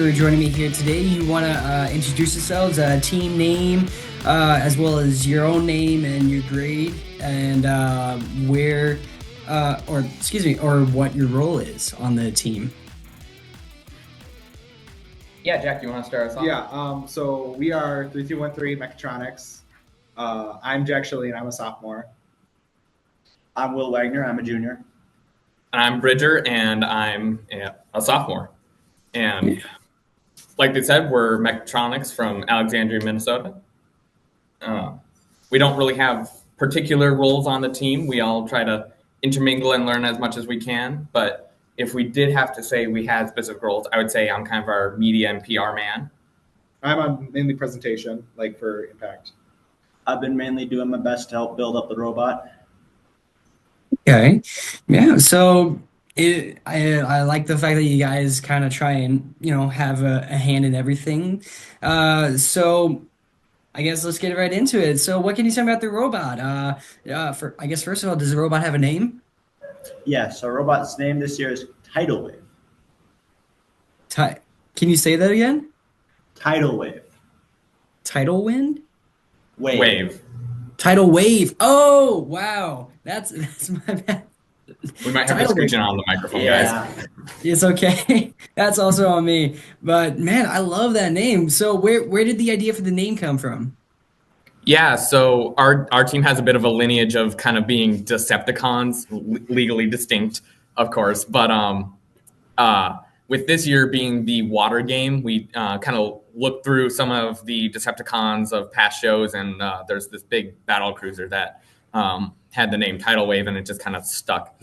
for joining me here today. You want to introduce yourselves, team name, as well as your own name and your grade, and or what your role is on the team. Yeah, Jack, you want to start us off? Yeah, so we are 3213 Mechatronics. I'm Jack Shilley, and I'm a sophomore. I'm Will Wagner, I'm a junior. I'm Bridger, and I'm a sophomore. And like they said, we're Mechatronics from Alexandria, Minnesota. We don't really have particular roles on the team. We all try to intermingle and learn as much as we can. But if we did have to say we had specific roles, I would say I'm kind of our media and PR man. I'm on mainly presentation, like for Impact. I've been mainly doing my best to help build up the robot. Okay, yeah. So I like the fact that you guys kind of try and have a hand in everything. So I guess let's get right into it. So what can you say about the robot? I guess first of all, does the robot have a name? Yes, our robot's name this year is Tidal Wave. Can you say that again? Tidal Wave. Tidal wind? Wave. Tidal wave. Oh, wow. That's my bad. We might have to screech on the microphone, guys. It's okay. That's also on me. But man, I love that name. So where did the idea for the name come from? Yeah, so our team has a bit of a lineage of kind of being Decepticons, legally distinct, of course. But with this year being the water game, we kind of looked through some of the Decepticons of past shows, and there's this big battle cruiser that had the name Tidal Wave, and it just kind of stuck.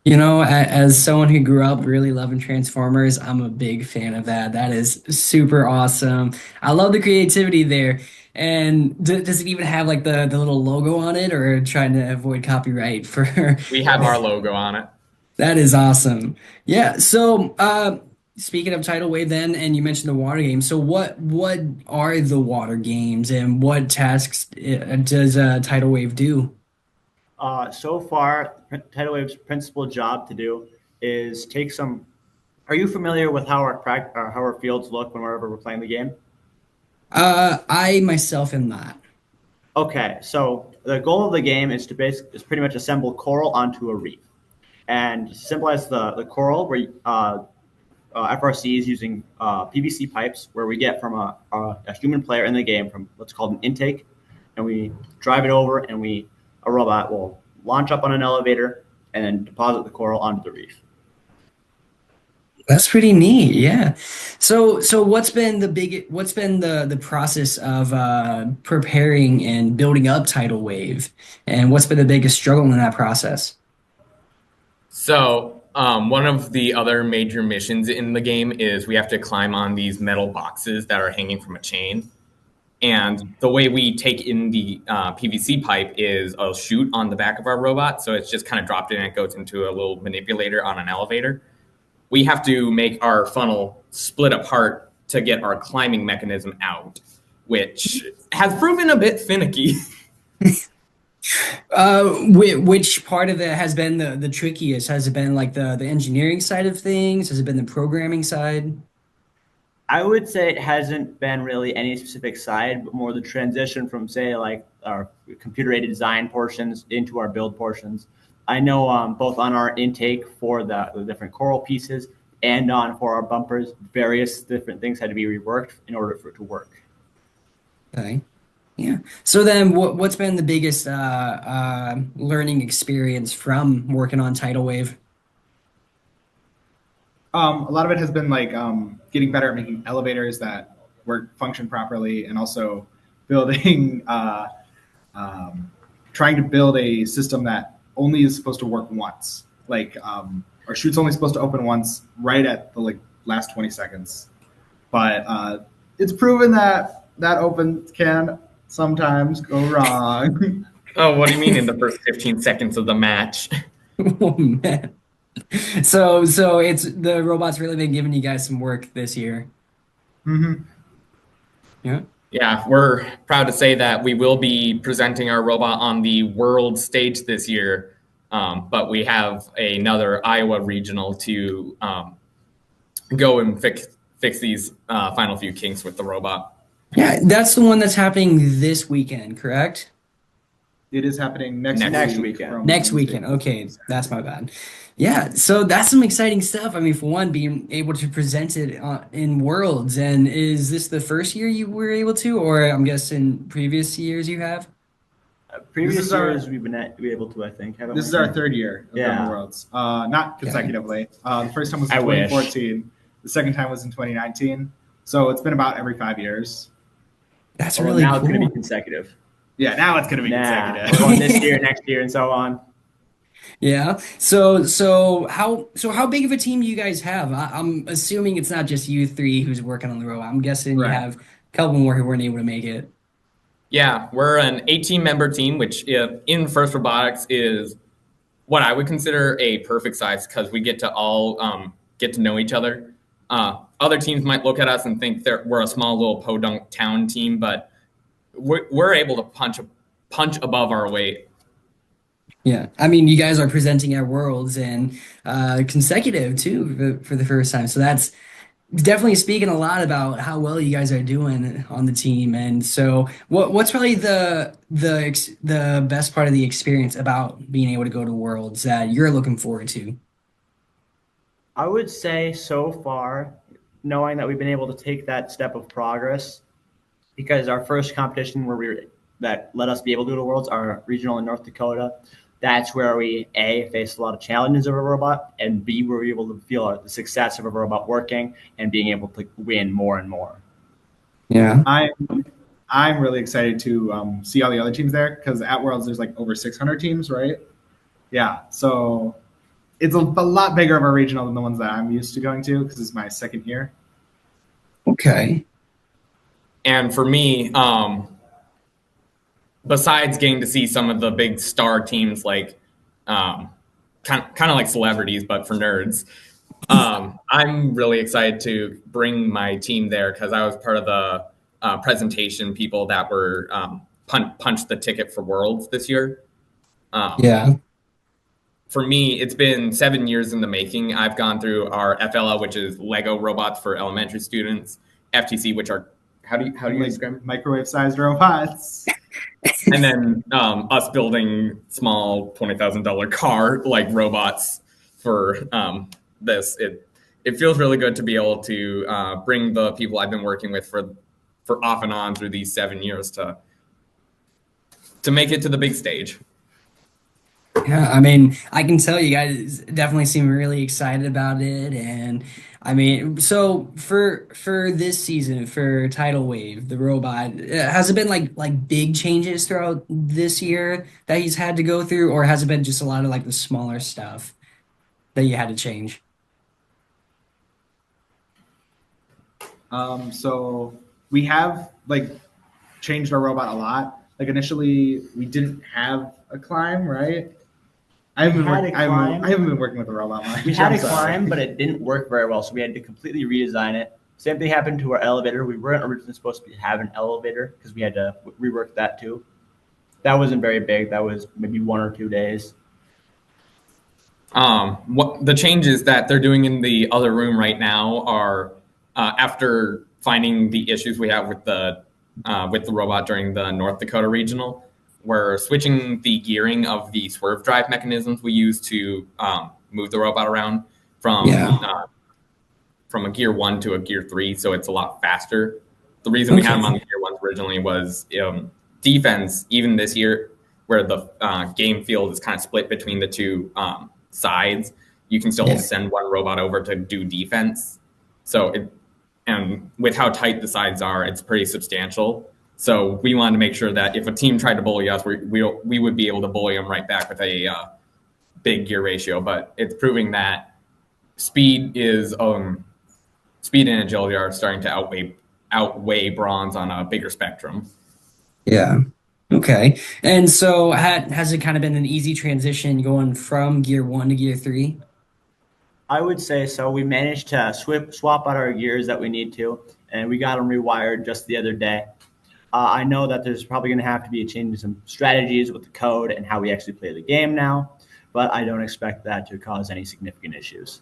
As someone who grew up really loving Transformers, I'm a big fan of that. That is super awesome. I love the creativity there. And does it even have like the little logo on it, or trying to avoid copyright for? We have our logo on it. That is awesome. Yeah. So speaking of Tidal Wave then, and you mentioned the water game. So what are the water games, and what tasks does Tidal Wave do? So far, Tidal Wave's principal job to do is take some. Are you familiar with how our fields look whenever we're playing the game? I myself am not. Okay, so the goal of the game is to pretty much assemble coral onto a reef, and symbolize the coral where FRC is using PVC pipes, where we get from a human player in the game from what's called an intake, and we drive it over, and a robot will launch up on an elevator and then deposit the coral onto the reef. That's pretty neat, yeah. So what's been the process of preparing and building up Tidal Wave, and what's been the biggest struggle in that process? So one of the other major missions in the game is we have to climb on these metal boxes that are hanging from a chain. And the way we take in the PVC pipe is a chute on the back of our robot. So it's just kind of dropped in and it goes into a little manipulator on an elevator. We have to make our funnel split apart to get our climbing mechanism out, which has proven a bit finicky. Which part of it has been the trickiest? Has it been like the engineering side of things? Has it been the programming side? I would say it hasn't been really any specific side, but more the transition from, say, like our computer-aided design portions into our build portions. I know both on our intake for the different coral pieces and for our bumpers, various different things had to be reworked in order for it to work. Okay. Yeah. So then what's been the biggest learning experience from working on Tidal Wave? A lot of it has been like getting better at making elevators that function properly, and also building, trying to build a system that only is supposed to work once. Like our chute's only supposed to open once, right at the last 20 seconds. But it's proven that open can sometimes go wrong. Oh, what do you mean in the first 15 seconds of the match? Oh man. So it's the robot's really been giving you guys some work this year. Mm-hmm. Yeah. Yeah, we're proud to say that we will be presenting our robot on the world stage this year, but we have another Iowa regional to go and fix these final few kinks with the robot. Yeah, that's the one that's happening this weekend, correct? It is happening next Next week weekend. from Next Wednesday weekend. to Okay, Saturday. that's my bad. Yeah, so that's some exciting stuff. I mean, for one, being able to present it in Worlds, and is this the first year you were able to, or I'm guessing previous years you have? This Previous is our years we've been able to, I think, haven't This we? is our third year of going to Yeah. Worlds. Not Okay. consecutively. The first time was in I wish. 2014. The second time was in 2019. So it's been about every 5 years. That's Although really now it's going to be cool. consecutive. Yeah, now it's going to be Nah, consecutive. we're going this year, next year, and so on. Yeah. So how big of a team do you guys have? I'm assuming it's not just you three who's working on the robot. I'm guessing you Right. have a couple more who weren't able to make it. Yeah, we're an 18-member team, which in First Robotics is what I would consider a perfect size because we get to all get to know each other. Other teams might look at us and think we're a small little podunk town team, but we're able to punch above our weight. Yeah, I mean, you guys are presenting at Worlds and consecutive too for the first time. So that's definitely speaking a lot about how well you guys are doing on the team. And so, what's probably the best part of the experience about being able to go to Worlds that you're looking forward to? I would say so far, knowing that we've been able to take that step of progress, because our first competition that let us be able to go to Worlds, our regional in North Dakota, that's where we A, faced a lot of challenges of a robot, and B, were able to feel the success of a robot working and being able to win more and more. Yeah. I'm really excited to see all the other teams there because at Worlds there's like over 600 teams, right? Yeah, so it's a lot bigger of a regional than the ones that I'm used to going to because it's my second year. Okay. And for me, besides getting to see some of the big star teams like kind of like celebrities, but for nerds, I'm really excited to bring my team there because I was part of the presentation people that were punched the ticket for Worlds this year. Yeah. For me, it's been 7 years in the making. I've gone through our FLL, which is Lego robots for elementary students, FTC, which are how do you Like describe them? microwave-sized robots. And then us building small $20,000 car like robots for this. It feels really good to be able to bring the people I've been working with for off and on through these 7 years to make it to the big stage. Yeah, I mean, I can tell you guys definitely seem really excited about it, and I mean, so for this season for Tidal Wave, the robot, has it been like big changes throughout this year that he's had to go through, or has it been just a lot of like the smaller stuff that you had to change? So we have like changed our robot a lot. Like initially, we didn't have a climb, right? I haven't been working with the robot much. We had I'm a sorry. climb, but it didn't work very well, so we had to completely redesign it. Same thing happened to our elevator. We weren't originally supposed to have an elevator because we had to rework that too. That wasn't very big. That was maybe 1 or 2 days. What the changes that they're doing in the other room right now are after finding the issues we have with the robot during the North Dakota regional. We're switching the gearing of the swerve drive mechanisms we use to move the robot around from Yeah. from a gear 1 to a gear 3, so it's a lot faster. The reason we had them on the Okay. gear 1s originally was defense, even this year, where the game field is kind of split between the two sides. You can still Yeah. send one robot over to do defense. And with how tight the sides are, it's pretty substantial. So we wanted to make sure that if a team tried to bully us, we would be able to bully them right back with a big gear ratio. But it's proving that speed and agility are starting to outweigh bronze on a bigger spectrum. Yeah. Okay. And so has it kind of been an easy transition going from gear one to gear three? I would say so. We managed to swap out our gears that we need to, and we got them rewired just the other day. I know that there's probably going to have to be a change in some strategies with the code and how we actually play the game now, but I don't expect that to cause any significant issues.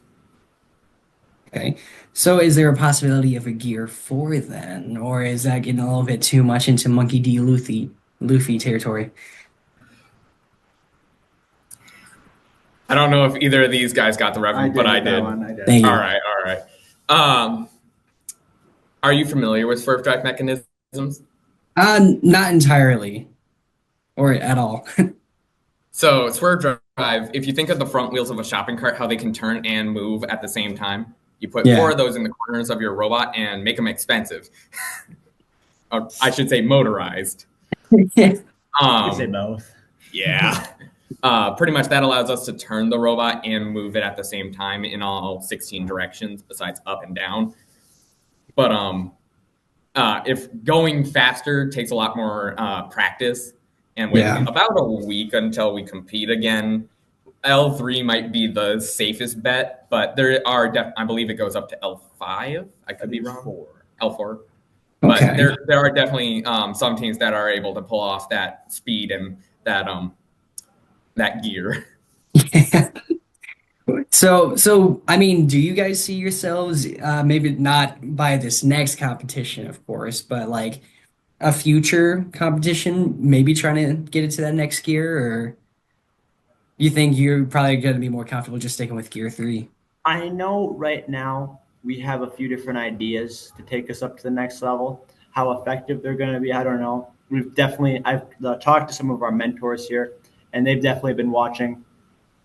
Okay. So is there a possibility of a Gear 4 then? Or is that getting a little bit too much into Monkey D. Luffy territory? I don't know if either of these guys got the I reference, did but I get that did. one. I did. Thank All you. right, all right. Are you familiar with swerve drive mechanisms? Not entirely, or at all. So swerve drive, if you think of the front wheels of a shopping cart, how they can turn and move at the same time, you put four Yeah. of those in the corners of your robot and make them expensive. Or I should say motorized. You could say Um, both. yeah. Pretty much that allows us to turn the robot and move it at the same time in all 16 directions besides up and down. But if going faster takes a lot more practice, and with Yeah. about a week until we compete again, L3 might be the safest bet, but there are I believe it goes up to L5. I could be wrong. L4. But Okay. there are definitely some teams that are able to pull off that speed and that gear. So I mean, do you guys see yourselves maybe not by this next competition, of course, but like a future competition, maybe trying to get it to that next gear, or you think you're probably going to be more comfortable just sticking with Gear 3? I know right now we have a few different ideas to take us up to the next level. How effective they're going to be, I don't know. I've talked to some of our mentors here, and they've definitely been watching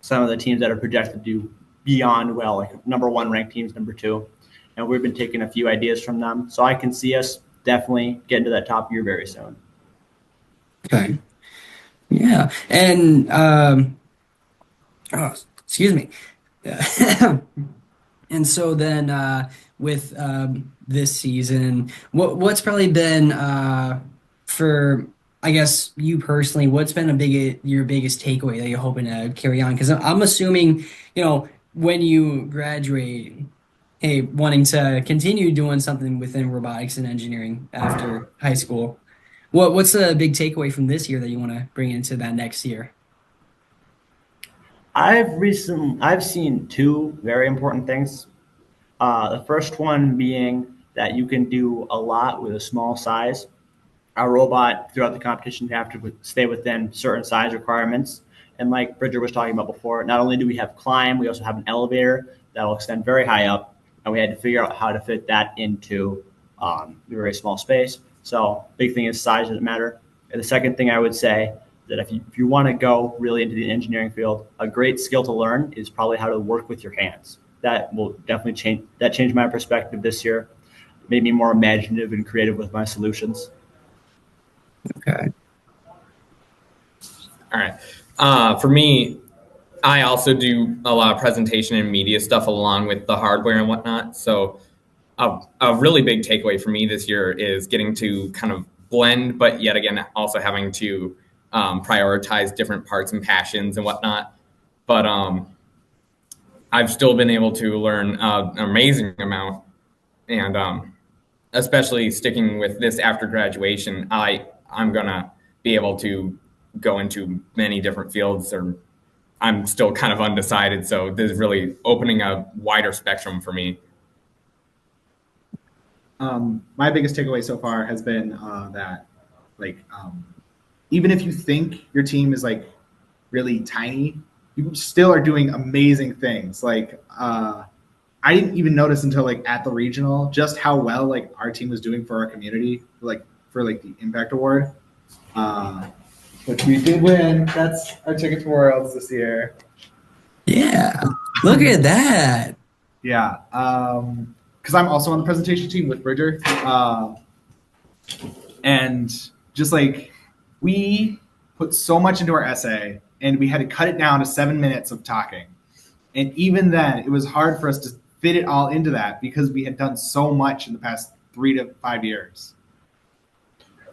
some of the teams that are projected to do beyond well, like number one ranked teams, number two. And we've been taking a few ideas from them. So I can see us definitely getting to that top gear very soon. Okay. Yeah. And oh, excuse me. And so then with this season, what's probably been for I guess you personally, what's been your biggest takeaway that you're hoping to carry on? Because I'm assuming, when you graduate, hey, wanting to continue doing something within robotics and engineering after high school. What's the big takeaway from this year that you want to bring into that next year? I've seen two very important things. The first one being that you can do a lot with a small size. Our robot throughout the competition have to stay within certain size requirements. And like Bridger was talking about before, not only do we have climb, we also have an elevator that will extend very high up, and we had to figure out how to fit that into a very small space. So big thing is size doesn't matter. And the second thing I would say that if you want to go really into the engineering field, a great skill to learn is probably how to work with your hands. That will definitely changed my perspective this year, made me more imaginative and creative with my solutions. Okay. All right. For me, I also do a lot of presentation and media stuff along with the hardware and whatnot. So a really big takeaway for me this year is getting to kind of blend, but yet again, also having to prioritize different parts and passions and whatnot. But I've still been able to learn an amazing amount. And especially sticking with this after graduation, I'm going to be able to go into many different fields, or I'm still kind of undecided. So this is really opening a wider spectrum for me. My biggest takeaway so far has been that, like, even if you think your team is like really tiny, you still are doing amazing things. Like, I didn't even notice until like at the regional just how well like our team was doing for our community, like for like the Impact Award, which we did win. That's our ticket to Worlds this year. Yeah. Look at that. Yeah. Because I'm also on the presentation team with Bridger. And just like we put so much into our essay and we had to cut it down to 7 minutes of talking. And even then, it was hard for us to fit it all into that because we had done so much in the past 3 to 5 years.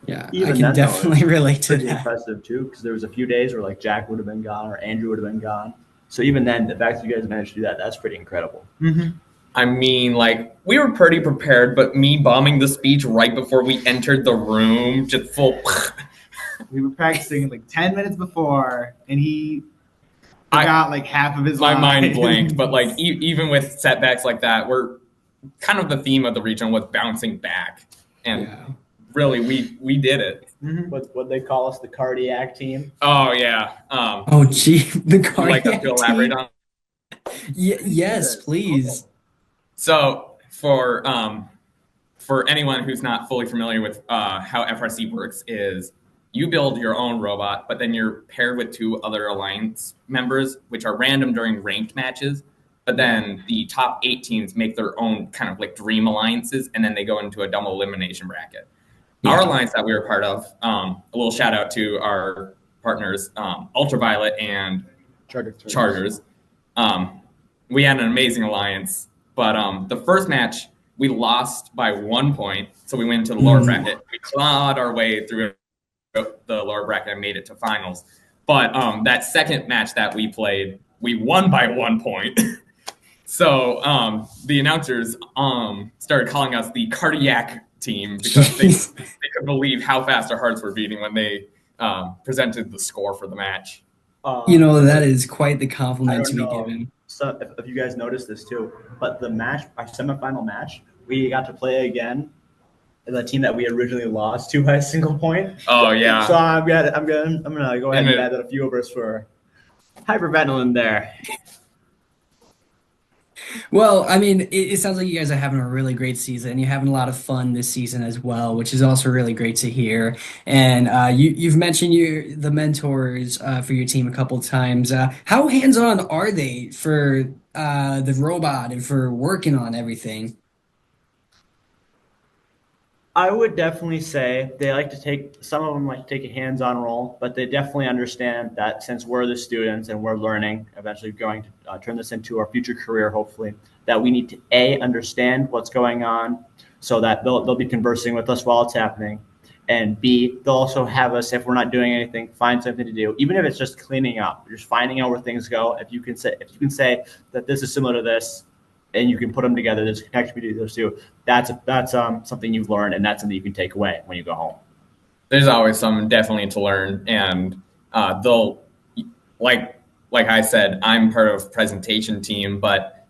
Yeah, Even I can then, though, definitely relate to pretty that. impressive too, because there was a few days where like Jack would have been gone or Andrew would have been gone. So even then, the fact that you guys managed to do that, that's pretty incredible. Mm-hmm. I mean, like, we were pretty prepared, but me bombing the speech right before we entered the room, just full. We were practicing like 10 minutes before, and he forgot like half of his my mind lines. blanked. But like, even with setbacks like that, we're kind of the theme of the region was bouncing back, and Yeah. really we did it. What they call us, the cardiac team. Oh yeah. Oh, gee, the Would you like us cardiac to elaborate team. on? Yes, please. So for anyone who's not fully familiar with how FRC works, is you build your own robot, but then you're paired with 2 other alliance members, which are random during ranked matches. But then the top 8 teams make their own kind of like dream alliances, and then they go into a double elimination bracket. Yeah. Our alliance that we were part of, a little shout out to our partners, Ultraviolet and Chargers. We had an amazing alliance, but the first match we lost by 1 point, so we went into the lower bracket. We clawed our way through the lower bracket and made it to finals. But that second match that we played, we won by 1 point. So the announcers started calling us the cardiac team because they couldn't believe how fast our hearts were beating when they presented the score for the match. That is quite the compliment to be given. So if you guys noticed this too, but the match, our semifinal match, we got to play again the team that we originally lost to by a single point. Oh yeah. So I'm gonna go ahead and add that a few of us for hyperventilating there. Well, I mean, it sounds like you guys are having a really great season. You're having a lot of fun this season as well, which is also really great to hear. And you've mentioned the mentors for your team a couple times. How hands-on are they for the robot and for working on everything? I would definitely say they like to take, some of them like to take a hands-on role, but they definitely understand that since we're the students and we're learning, eventually going to turn this into our future career, hopefully, that we need to understand what's going on so that they'll be conversing with us while it's happening. And B, they'll also have us, if we're not doing anything, find something to do, even if it's just cleaning up, just finding out where things go. If you can say that this is similar to this, and you can put them together, there's a connection between those two. That's something you've learned, and that's something you can take away when you go home. There's always something definitely to learn, and they'll, like I said, I'm part of presentation team, but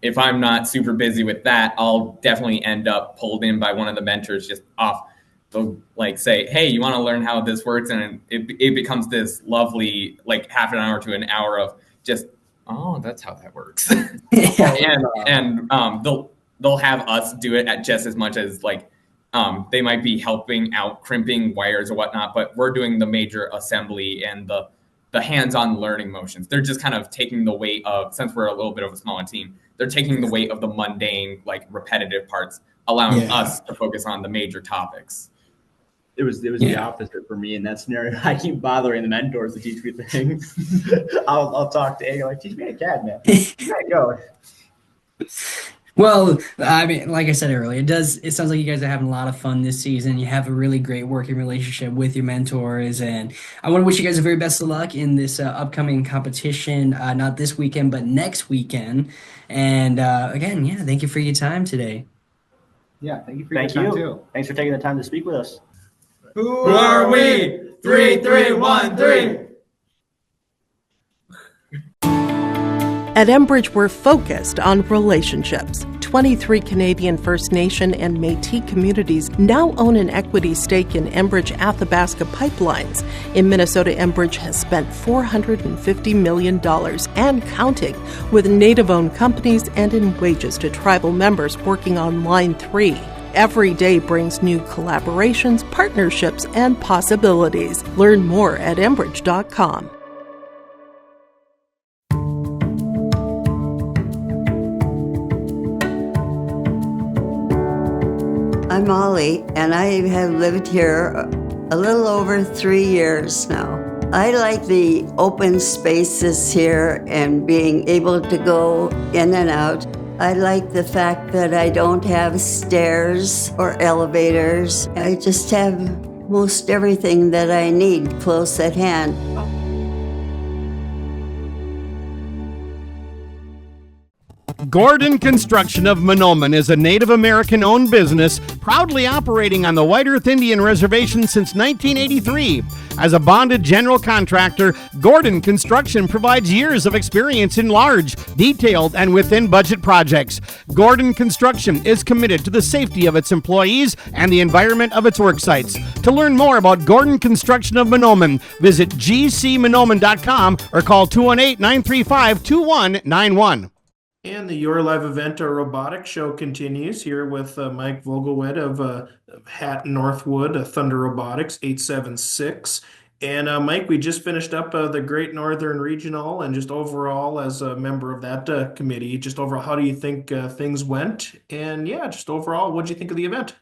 if I'm not super busy with that, I'll definitely end up pulled in by one of the mentors just off. They'll like say, hey, you want to learn how this works? And it becomes this lovely like half an hour to an hour of just, oh, that's how that works. and they'll have us do it at just as much as like they might be helping out crimping wires or whatnot, but we're doing the major assembly and the hands-on learning motions. They're just kind of taking the weight of, since we're a little bit of a smaller team, they're taking the weight of the mundane, like repetitive parts, allowing us to focus on the major topics. It was the opposite for me in that scenario. I keep bothering the mentors to teach me things. I'll talk to A, like, teach me a CAD, man. There you go. Well, I mean, like I said earlier, it sounds like you guys are having a lot of fun this season. You have a really great working relationship with your mentors, and I want to wish you guys the very best of luck in this upcoming competition, not this weekend, but next weekend. And again, thank you for your time today. Yeah, thank you for your time too. Thanks for taking the time to speak with us. Who are we? 3, 3, 1, 3. At Enbridge, we're focused on relationships. 23 Canadian First Nation and Métis communities now own an equity stake in Enbridge Athabasca Pipelines. In Minnesota, Enbridge has spent $450 million and counting with Native-owned companies and in wages to tribal members working on Line 3. Every day brings new collaborations, partnerships, and possibilities. Learn more at Enbridge.com. I'm Molly, and I have lived here a little over 3 years now. I like the open spaces here and being able to go in and out. I like the fact that I don't have stairs or elevators. I just have most everything that I need close at hand. Gordon Construction of Monoman is a Native American-owned business proudly operating on the White Earth Indian Reservation since 1983. As a bonded general contractor, Gordon Construction provides years of experience in large, detailed, and within-budget projects. Gordon Construction is committed to the safety of its employees and the environment of its work sites. To learn more about Gordon Construction of Monoman, visit gcmonoman.com or call 218-935-2191. And the Your Live event, our robotics show, continues here with Mike Vogelwed of Hatton Northwood, Thunder Robotics 876. And Mike, we just finished up the Great Northern Regional, and just overall, as a member of that committee, just overall, how do you think things went? And yeah, just overall, what did you think of the event?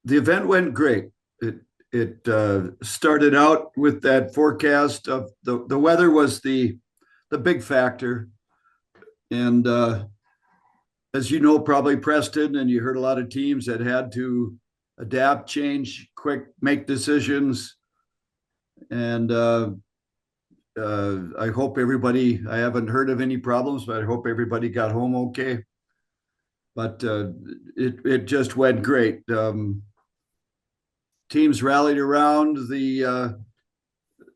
The event went great. It started out with that forecast of the weather was the big factor. And as you know, probably Preston, and you heard a lot of teams that had to adapt, change, quick, make decisions. And I hope everybody, I haven't heard of any problems, but I hope everybody got home okay. But it just went great. Teams rallied around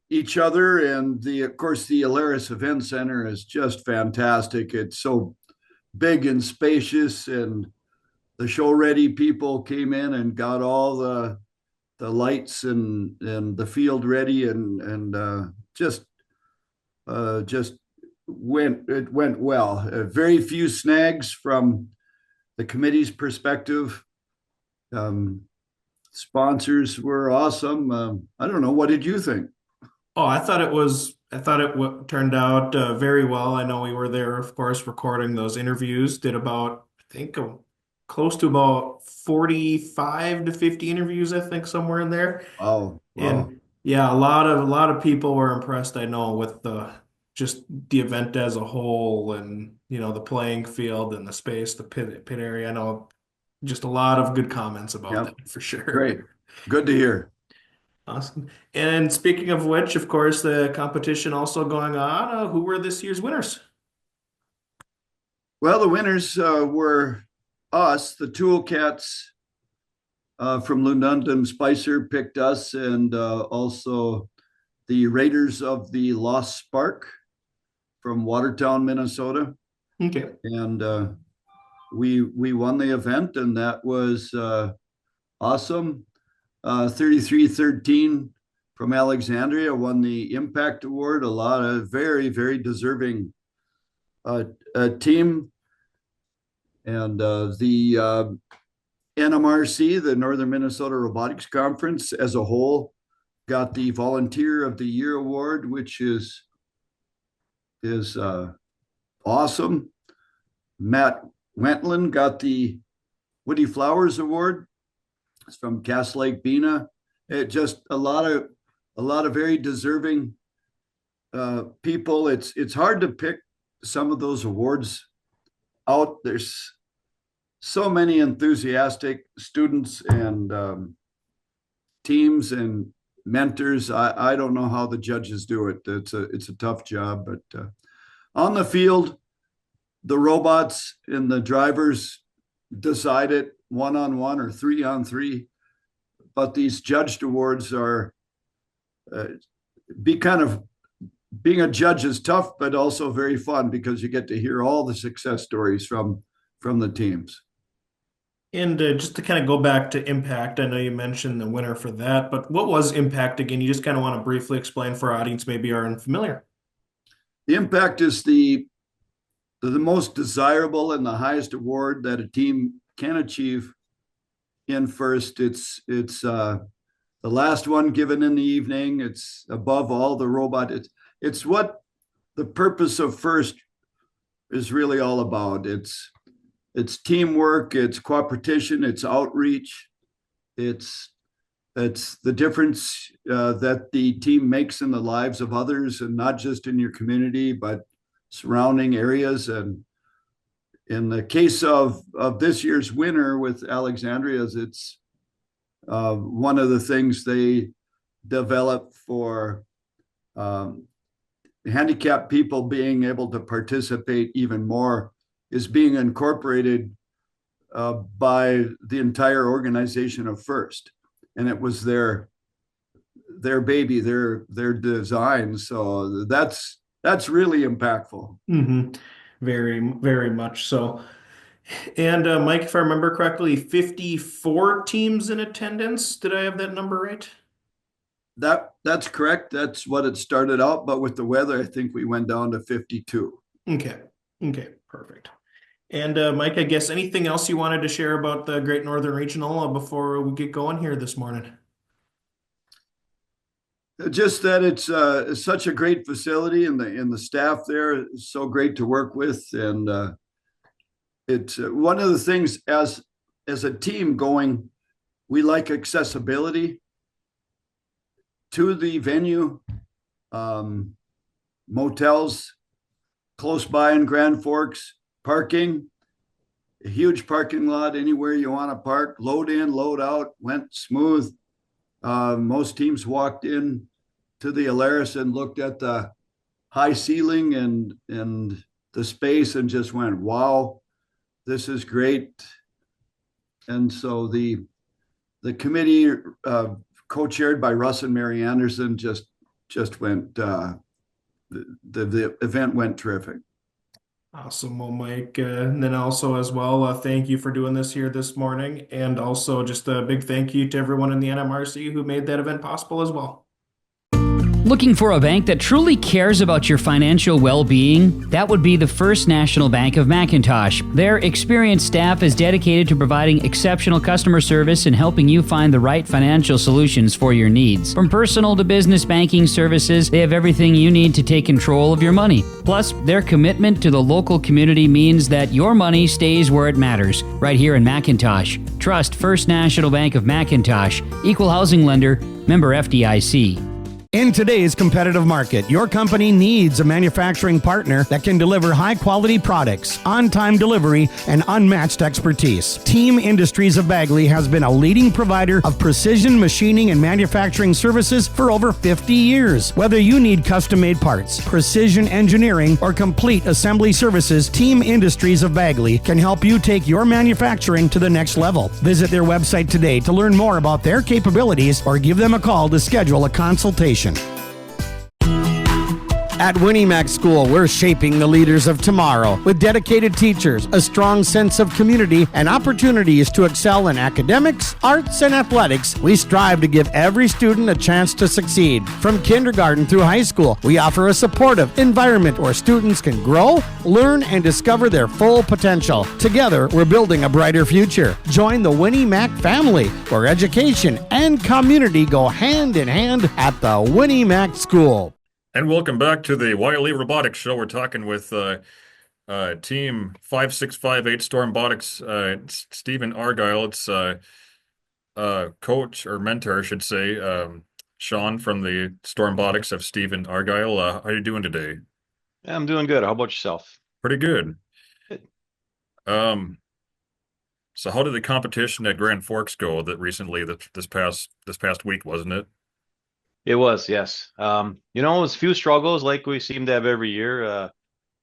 each other, and of course the Alaris Event Center is just fantastic. It's so big and spacious, and the show ready people came in and got all the lights and the field ready, and just went well. Very few snags from the committee's perspective. Sponsors were awesome. I don't know, what did you think? Oh, I thought it turned out very well. I know we were there, of course, recording those interviews. Did about, I think, close to about 45 to 50 interviews, I think, somewhere in there. Oh, wow. And yeah, a lot of people were impressed, I know, with just the event as a whole, and the playing field and the space, the pit area. I know just a lot of good comments about that for sure. Great. Good to hear. Awesome. And speaking of which, of course, the competition also going on. Who were this year's winners? Well, the winners were us, the Toolcats from Lunundum Spicer picked us, and also the Raiders of the Lost Spark from Watertown, Minnesota. Okay. And we won the event, and that was awesome. 3313 from Alexandria won the Impact Award. A lot of very, very deserving team. And the NMRC, the Northern Minnesota Robotics Conference as a whole, got the Volunteer of the Year Award, which is awesome. Matt Wentland got the Woody Flowers Award. It's from Cass Lake Bena. It just a lot of very deserving people. It's hard to pick some of those awards out. There's so many enthusiastic students and teams and mentors. I don't know how the judges do it. It's a tough job, but on the field, the robots and the drivers decide it 1-on-1 or 3-on-3. But these judged awards are being a judge is tough, but also very fun because you get to hear all the success stories from the teams. And just to kind of go back to Impact, I know you mentioned the winner for that, but what was Impact again? You just kind of want to briefly explain for our audience maybe are unfamiliar. The Impact is the most desirable and the highest award that a team can achieve in first. It's the last one given in the evening. It's above all the robot. It's what the purpose of first is really all about. It's teamwork, it's cooperation, it's outreach, it's the difference that the team makes in the lives of others, and not just in your community, but surrounding areas. And in the case of this year's winner with Alexandria's, it's one of the things they developed for handicapped people being able to participate even more is being incorporated by the entire organization of First, and it was their baby, their design. So that's really impactful. Mm-hmm. Very, very much so. And Mike, if I remember correctly, 54 teams in attendance. Did I have that number right? That's correct. That's what it started out, but with the weather, I think we went down to 52. Okay. Okay. Perfect. And Mike, I guess anything else you wanted to share about the Great Northern Regional before we get going here this morning? Just that it's such a great facility, and the staff there is so great to work with, and it's one of the things as a team going. We like accessibility to the venue, motels close by in Grand Forks, parking, a huge parking lot anywhere you want to park, load in, load out, went smooth. Most teams walked in to the Alaris and looked at the high ceiling and the space and just went, wow, this is great. And so the committee, co-chaired by Russ and Mary Anderson, just went, the event went terrific. Awesome. Well, Mike, and then also as well, thank you for doing this here this morning. And also just a big thank you to everyone in the NMRC who made that event possible as well. Looking for a bank that truly cares about your financial well-being? That would be the First National Bank of McIntosh. Their experienced staff is dedicated to providing exceptional customer service and helping you find the right financial solutions for your needs. From personal to business banking services, they have everything you need to take control of your money. Plus, their commitment to the local community means that your money stays where it matters, right here in McIntosh. Trust First National Bank of McIntosh, equal housing lender, member FDIC. In today's competitive market, your company needs a manufacturing partner that can deliver high-quality products, on-time delivery, and unmatched expertise. Team Industries of Bagley has been a leading provider of precision machining and manufacturing services for over 50 years. Whether you need custom-made parts, precision engineering, or complete assembly services, Team Industries of Bagley can help you take your manufacturing to the next level. Visit their website today to learn more about their capabilities or give them a call to schedule a consultation. At Winnie Mac School, we're shaping the leaders of tomorrow with dedicated teachers, a strong sense of community, and opportunities to excel in academics, arts, and athletics. We strive to give every student a chance to succeed. From kindergarten through high school, we offer a supportive environment where students can grow, learn, and discover their full potential. Together, we're building a brighter future. Join the Winnie Mac family, where education and community go hand in hand at the Winnie Mac School. And welcome back to the YLE Robotics Show. We're talking with Team 5658 Stormbotics, Stephen Argyle. It's coach or mentor, I should say, Sean from the Stormbotics of Stephen Argyle. How are you doing today? Yeah, I'm doing good. How about yourself? Pretty good. Good. So how did the competition at Grand Forks go recently, this past week, wasn't it? It was, yes. It was a few struggles like we seem to have every year.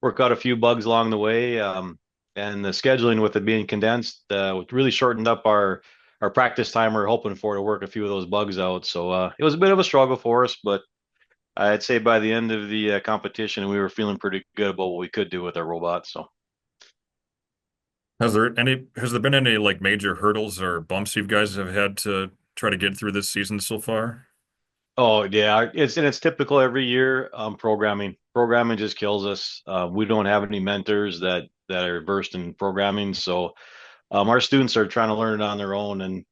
Work out a few bugs along the way. And the scheduling with it being condensed really shortened up our practice time we're hoping for to work a few of those bugs out. So it was a bit of a struggle for us, but I'd say by the end of the competition, we were feeling pretty good about what we could do with our robot. So has there been any like major hurdles or bumps you guys have had to try to get through this season so far? Oh yeah, it's typical every year. Programming just kills us. We don't have any mentors that are versed in programming, so our students are trying to learn it on their own, and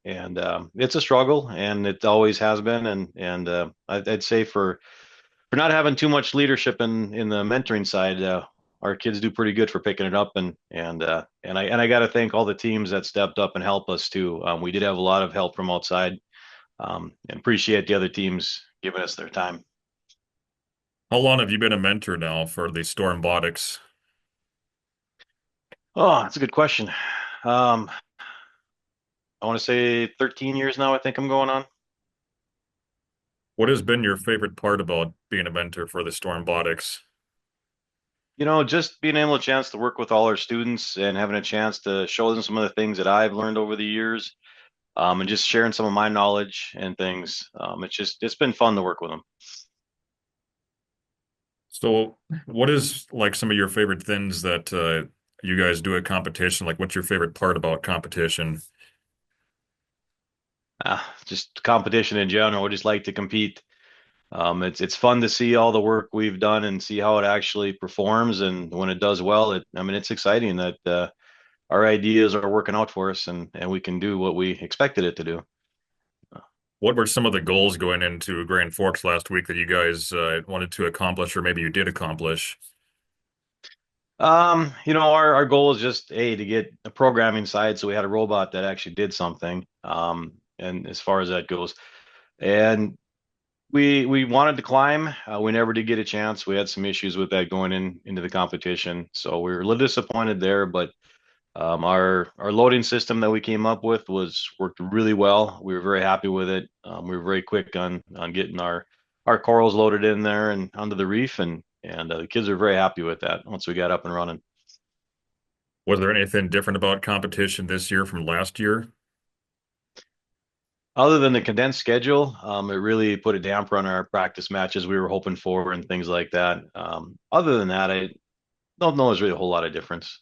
it's a struggle, and it always has been. And I'd say for not having too much leadership in the mentoring side, our kids do pretty good for picking it up, and I got to thank all the teams that stepped up and helped us too. We did have a lot of help from outside. And appreciate the other teams giving us their time. How long have you been a mentor now for the Stormbotics? Oh, that's a good question. I want to say 13 years now, I think I'm going on. What has been your favorite part about being a mentor for the Stormbotics? Just being able a chance to work with all our students and having a chance to show them some of the things that I've learned over the years, and just sharing some of my knowledge and things. It's been fun to work with them. So, what is like some of your favorite things that you guys do at competition? Like, what's your favorite part about competition? Just competition in general. I just like to compete. It's fun to see all the work we've done and see how it actually performs. And when it does well, it's exciting that our ideas are working out for us and we can do what we expected it to do. What were some of the goals going into Grand Forks last week that you guys wanted to accomplish, or maybe you did accomplish? Our goal is just to get a programming side, so we had a robot that actually did something. And as far as that goes, and we wanted to climb. We never did get a chance. We had some issues with that going into the competition, so we were a little disappointed there. But our loading system that we came up with worked really well. We were very happy with it. We were very quick on getting our corals loaded in there and onto the reef, and the kids were very happy with that once we got up and running. Was there anything different about competition this year from last year? Other than the condensed schedule, it really put a damper on our practice matches we were hoping for and things like that. Other than that, I don't know there's really a whole lot of difference.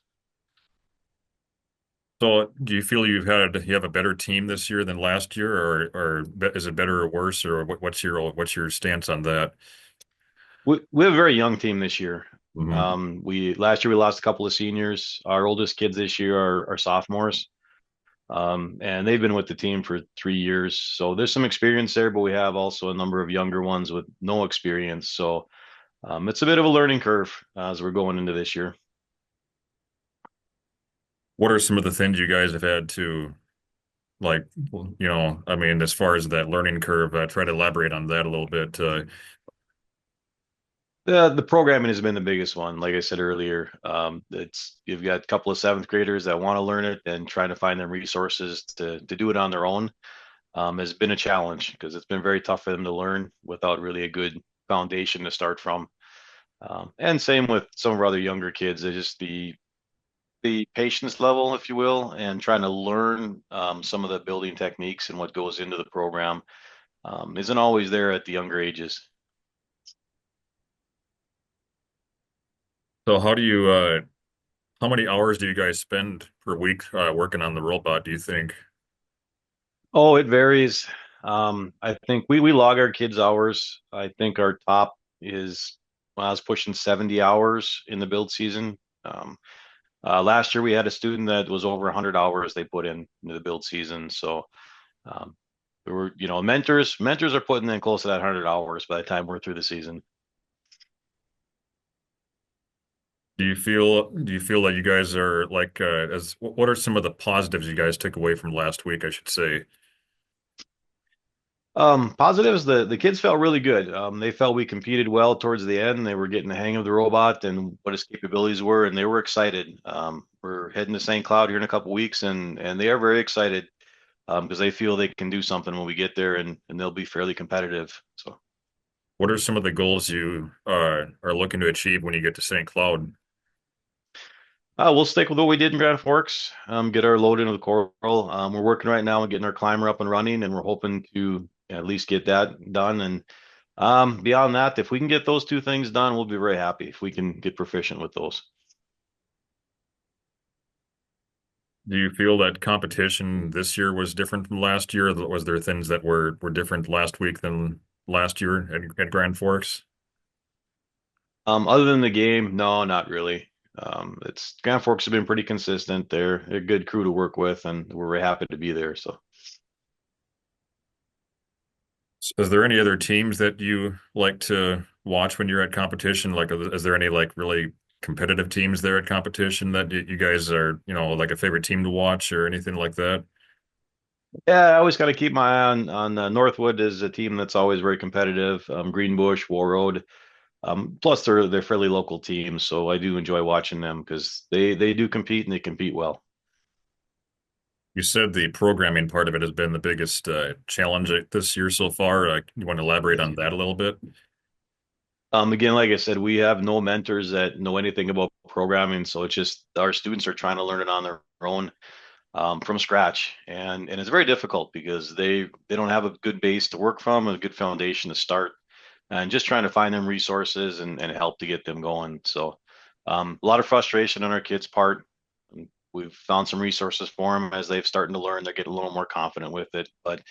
So, do you feel you have a better team this year than last year, or is it better or worse, or what's your stance on that? We have a very young team this year. Mhm. We last year we lost a couple of seniors. Our oldest kids this year are sophomores, and they've been with the team for 3 years. So there's some experience there, but we have also a number of younger ones with no experience. So it's a bit of a learning curve as we're going into this year. What are some of the things you guys have had to like, I mean, as far as that learning curve, try to elaborate on that a little bit. The programming has been the biggest one. Like I said earlier, you've got a couple of seventh graders that want to learn it and trying to find them resources to do it on their own has been a challenge because it's been very tough for them to learn without really a good foundation to start from. And same with some of our other younger kids. They just the patience level, if you will, and trying to learn some of the building techniques and what goes into the program isn't always there at the younger ages. So how many hours do you guys spend per week working on the robot, do you think? Oh, it varies. I think we log our kids' hours. I think our top is, well, I was pushing 70 hours in the build season. Last year we had a student that was over 100 hours they put into the build season. So um, we were, mentors are putting in close to that 100 hours by the time we're through the season. Do you feel that you guys are like what are some of the positives you guys took away from last week, I should say? Positives, the kids felt really good. They felt we competed well towards the end. They were getting the hang of the robot and what its capabilities were, and they were excited. We're heading to St. Cloud here in a couple weeks, and they are very excited because they feel they can do something when we get there, and they'll be fairly competitive. So, What are some of the goals you are looking to achieve when you get to St. Cloud? we'll stick with what we did in Grand Forks. Get our load into the coral. We're working right now on getting our climber up and running, and we're hoping to at least get that done. And beyond that, if we can get those two things done, we'll be very happy if we can get proficient with those. Do you feel that competition this year was different from last year? Was there things that were different last week than last year at Grand Forks? Other than the game, no, not really. It's Grand Forks have been pretty consistent. They're a good crew to work with, and we're very happy to be there. So, Is there any other teams that you like to watch when you're at competition? Like, is there any like really competitive teams there at competition that you guys are, like a favorite team to watch or anything like that? yeah, I always got to keep my eye on Northwood is a team that's always very competitive. Greenbush, Warroad. Plus, they're fairly local teams, so I do enjoy watching them because they do compete and they compete well. You said the programming part of it has been the biggest challenge this year so far. You want to elaborate on that a little bit? Again, like I said, we have no mentors that know anything about programming, so it's just our students are trying to learn it on their own from scratch, and it's very difficult because they don't have a good base to work from, a good foundation to start, and just trying to find them resources and help to get them going. So a lot of frustration on our kids' part. We've found some resources for them as they've starting to learn. They're getting a little more confident with it, but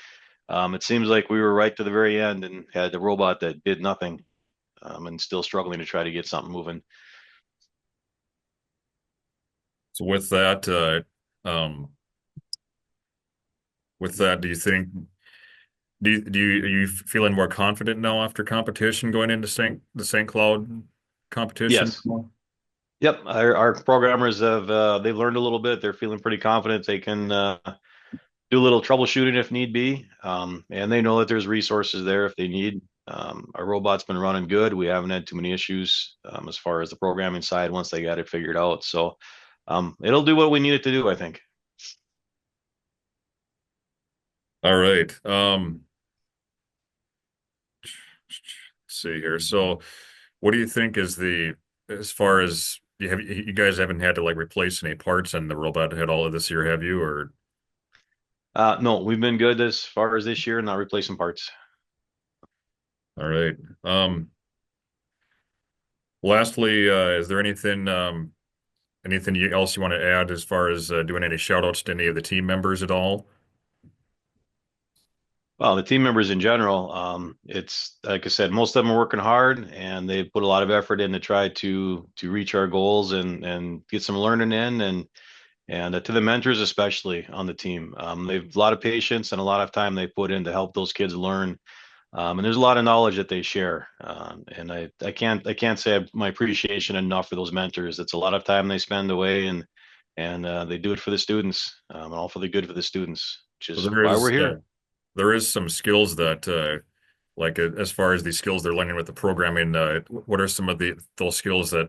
it seems like we were right to the very end and had the robot that did nothing, and still struggling to try to get something moving. So with that, do you think are you feeling more confident now after competition going into the St. Cloud competition? Yes. Yep. Our programmers have they've learned a little bit. They're feeling pretty confident. They can do a little troubleshooting if need be, and they know that there's resources there if they need. Our robot's been running good. We haven't had too many issues as far as the programming side once they got it figured out. So it'll do what we need it to do, I think. All right. See here. So what do you think is as far as you guys haven't had to like replace any parts in the robot at all of this year, have you? Or no, we've been good as far as this year, not replacing parts. all right. Lastly, is there anything else you want to add as far as doing any shout outs to any of the team members at all? Well, the team members in general, it's like I said, most of them are working hard and they put a lot of effort in to try to reach our goals and get some learning in and to the mentors especially on the team. They've a lot of patience and a lot of time they put in to help those kids learn. And there's a lot of knowledge that they share. And I can't say my appreciation enough for those mentors. It's a lot of time they spend away and they do it for the students, and all for the good for the students, which is why we're here. There is some skills that as far as the skills they're learning with the programming, what are some of those skills that,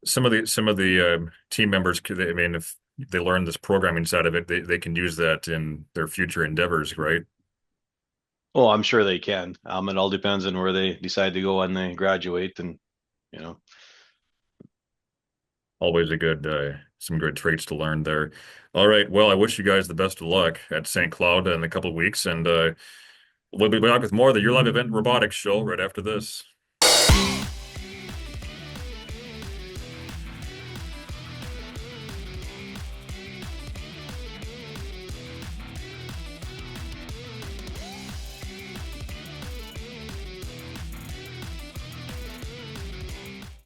some of the team members I mean, if they learn this programming side of it, they can use that in their future endeavors, right? Oh, I'm sure they can. It all depends on where they decide to go when they graduate, and always some good traits to learn there. All right. Well, I wish you guys the best of luck at St. Cloud in a couple of weeks, and we'll be back with more of the Year Live Event Robotics Show right after this.